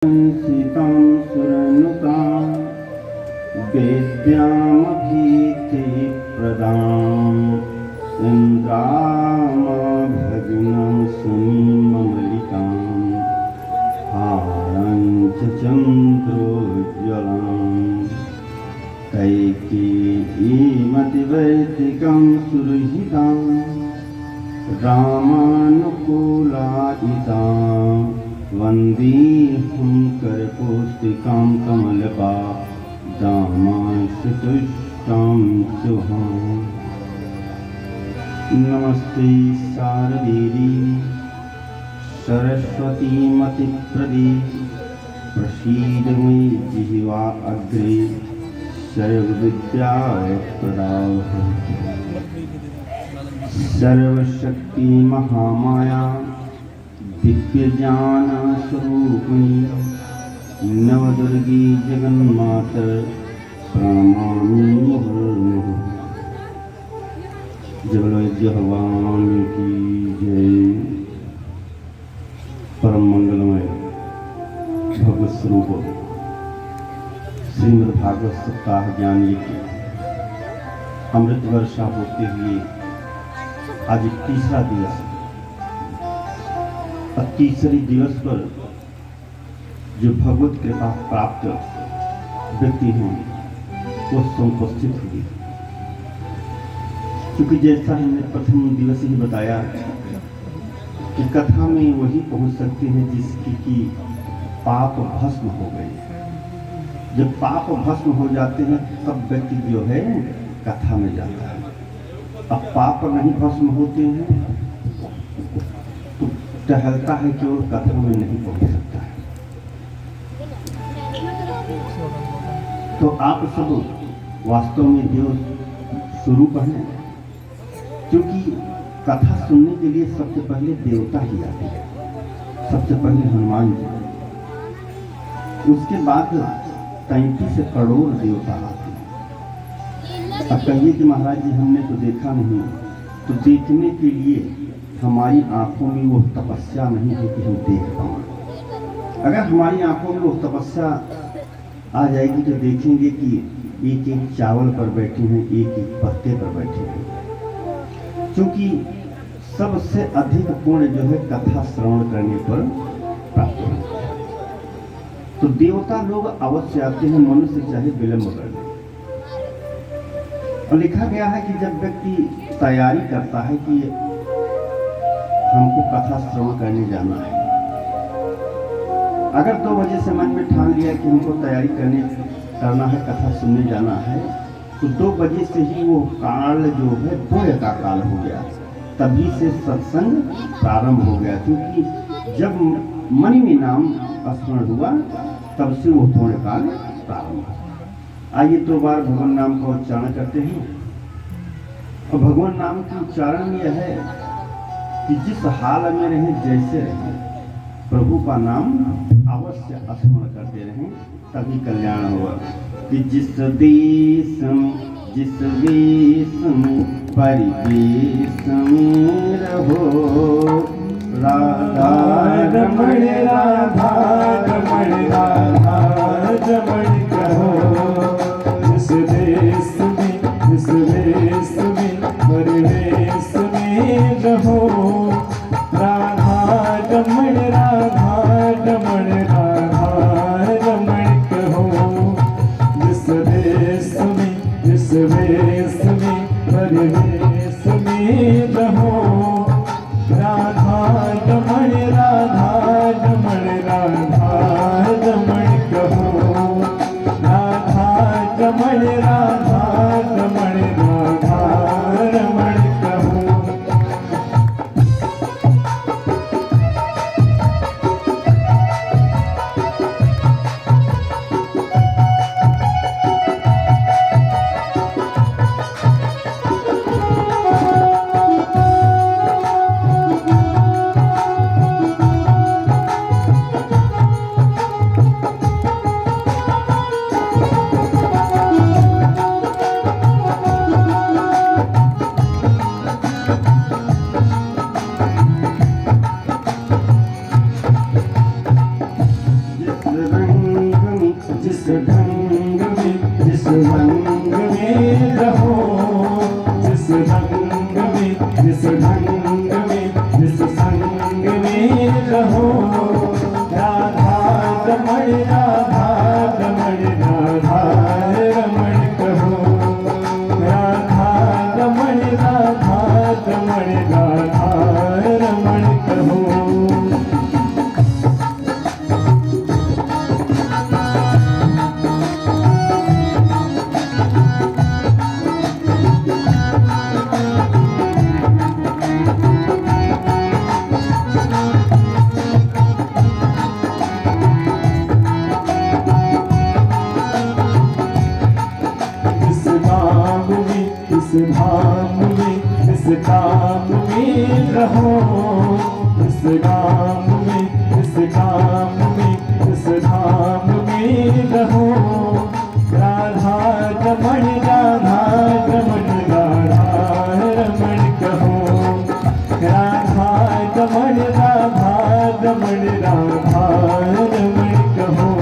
सीतां सुरनुतां वेद्यामभीतिप्रदाम् इन्द्रामभगिनं सुनीममलिकां हारं च चन्द्रोज्ज्वलाम् कैकेयीमतिवैदिकं सुरहितां रामानुकूलायितां वन्देऽहं करपुस्तिकां कमलपादामांशतुष्टां शुभाम्। नमस्ते शारदेवी सरस्वतीमतिप्रदे प्रसीद मे जिह्वा अग्रे सर्वविद्याप्रदाः। सर्वशक्ति महामाया दिव्यज्ञानस्वरूपिणी नवदुर्गे जगन्माता प्रणमामि मुहुर्मुहुः। जय भगवान की जय। परम मंगलमय भगवत स्वरूप श्रीमद् भागवत सप्ताह ज्ञान यज्ञ अमृत वर्षा होते हुए आज तीसरा दिवस है। और तीसरे दिवस पर जो भगवत कृपा प्राप्त व्यक्ति हैं वो समुपस्थित हुए, क्योंकि जैसा हमने प्रथम दिवस ही बताया कि कथा में वही पहुंच सकते हैं जिसकी की पाप भस्म हो गए। जब पाप भस्म हो जाते हैं तब व्यक्ति जो है कथा में जाता है। अब पाप नहीं भस्म होते हैं तो टहलता है कि वो कथा में नहीं पहुंच सकता है। तो आप सब वास्तव में देव स्वरूप हैं, क्योंकि कथा सुनने के लिए सबसे पहले देवता ही आते हैं। सबसे पहले हनुमान जी, उसके बाद 33 करोड़ देवता आते हैं। अब कहिए कि महाराज जी हमने तो देखा नहीं, तो देखने के लिए हमारी आंखों में वो तपस्या नहीं है कि हम देख पाएं। अगर हमारी आंखों में वो तपस्या आ जाएगी तो देखेंगे कि एक एक चावल पर बैठे हैं, एक एक पत्ते पर बैठे हैं। क्योंकि सबसे अधिक पुण्य जो है कथा श्रवण करने पर प्राप्त होता है। तो देवता लोग अवश्य आते हैं, मनुष्य चाहे विलंब कर ले। और लिखा गया है कि जब व्यक्ति तैयारी करता है कि हमको कथा श्रवण करने जाना है, अगर 2 बजे से मन में ठान लिया कि हमको तैयारी करना है, कथा सुनने जाना है, तो 2 बजे से ही वो काल जो है बोय का काल हो गया। तभी से सत्संग प्रारंभ हो गया, क्योंकि जब मन में नाम स्मरण हुआ तब से वो पुण्य काल प्रारंभ हुआ। आइए 2 बार भगवान नाम का उच्चारण करते हैं। और भगवान नाम के उच्चारण में यह है कि जिस हाल में रहें, जैसे रहें, प्रभु का नाम अवश्य स्मरण करते रहें, तभी कल्याण होगा। कि जिस देश में जिस वेश में परिवेश में रहो, राधा रमण राधा रमण राधा रमण कहो। जिस देश में जिस वेश में परिवेश में रहो, राधा रमण राधा रमण राधा रमण कहो। जिस देश में जिस वेश में परिवेश में रहो, राधा रमण राधा रमण राधा जिस ढंग में जिस रंग में रहो, जिस रंग में जिस ढंग में जिस संग में रहो, राधा रमण राधा रमण राधा रमण कहो, राधा रमण राधा रमण राधा रमण कहो। इस धाम में इस काम में रहो, इस गाम में इस काम में इस धाम में रहो, राधा रमण राधा रमण राधा रमण कहो, राधा रमण राधा रमण राधा रमण कहो।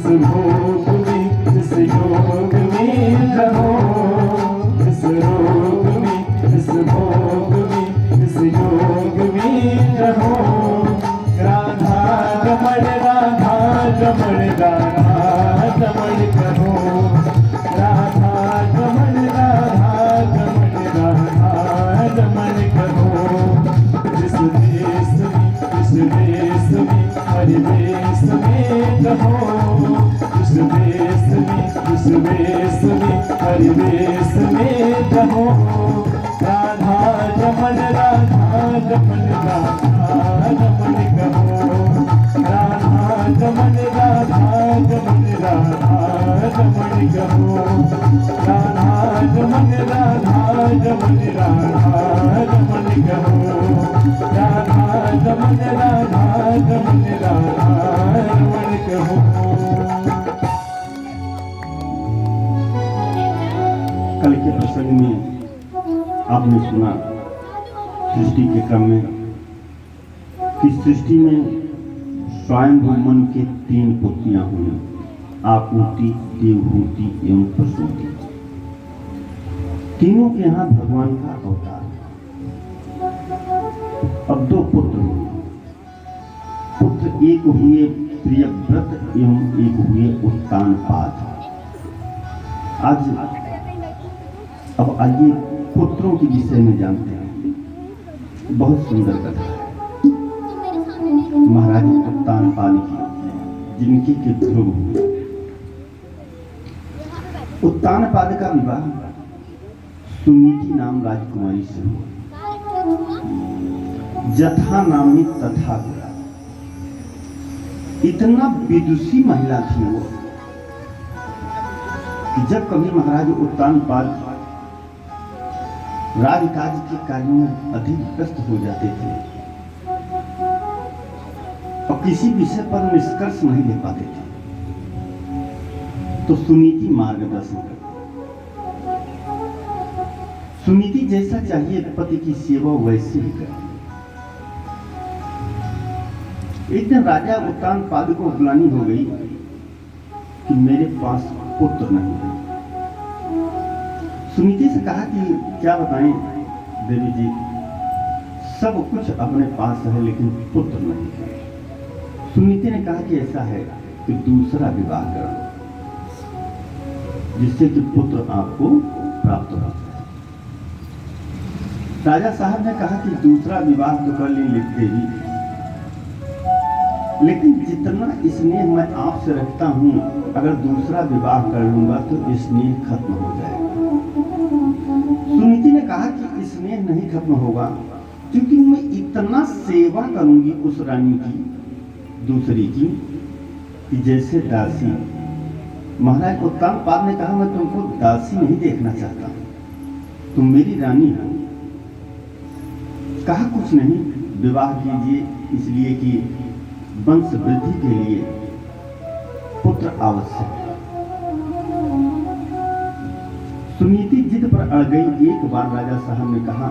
भोग में जिस योग में रहो, जिस रोग में जिस भोग में जिस योग में रहो, राधा रमण राधा रमण राधा रमण कहो, राधा रमण राधा रमण राधा रमण कहो। जिस देश में हर देश में रहो, जिस देश में हर देश में रहो, राधा रमण राधा रमण राधा रमण कहो, राधा रमण राधा रमण राधा रमण कहो, राधा रमण राधा रमण राधा रमण कहो, राधा रमण राधा रमण राधा रमण कहो। कल के प्रसंग में आपने सुना सृष्टि के क्रम में कि सृष्टि में स्वयंभू मन के 3 पुत्रियां हुई, आपूति, देवहूति एवं प्रसूति। तीनों के यहाँ भगवान का अवतार। अब 2 पुत्र हुए। पुत्र एक हुए प्रियव्रत एवं एक हुए उत्तानपाद। आज अब आइए पुत्रों के विषय में जानते हैं। बहुत सुंदर कथा है महाराज उत्तानपाद की, जिनके के ध्रुव हुए। उत्तानपाद का विवाह सुनीति नाम राजकुमारी से हुआ। जथा नामी तथा गुरा। इतना विदुषी महिला थी वो कि जब कभी महाराज उत्तानपाद राजकाज के कार्यों में अधिक व्यस्त हो जाते थे और किसी विषय पर निष्कर्ष नहीं ले पाते थे, तो सुनीति मार्गदर्शन करती। सुनीति जैसा चाहिए पति की सेवा वैसे ही करती। एक दिन राजा उत्तानपाद को बुलानी हो गई कि मेरे पास पुत्र नहीं है। सुनीति से कहा कि क्या बताएं देवी जी, सब कुछ अपने पास है लेकिन पुत्र नहीं है। सुनीति ने कहा कि ऐसा है कि दूसरा विवाह कर लो, जिससे कि पुत्र आपको प्राप्त हो जाए। राजा साहब ने कहा कि दूसरा विवाह तो कर लेते ही, लेकिन जितना स्नेह मैं आपसे रखता हूं, अगर दूसरा विवाह कर लूंगा तो स्नेह खत्म हो जाएगा। सुनीति ने स्नेह नहीं खत्म होगा, क्योंकि मैं इतना सेवा करूंगी उस रानी की, दूसरी की, कि जैसे दासी। महाराज उत्तानपाद ने कहा, मैं तुमको दासी नहीं देखना चाहता, तुम मेरी रानी हो। कहा कुछ नहीं, विवाह कीजिए, इसलिए कि वंश वृद्धि के लिए पुत्र आवश्यक है। सुनीति जिद पर अड़ गई। एक बार राजा साहब ने कहा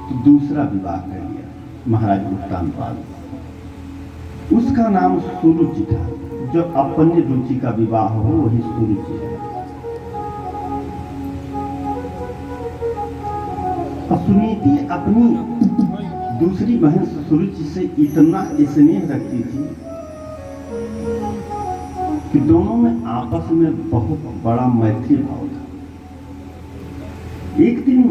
तो दूसरा विवाह कर लिया महाराज उत्तानपाद। उसका नाम सुरुचि था। जो अपनी रुचि का विवाह हो वही सुरुचि है। और सुनीति अपनी दूसरी बहन सुरुचि से इतना स्नेह रखती थी कि दोनों में आपस में बहुत बड़ा मैत्री भाव था। एक दिन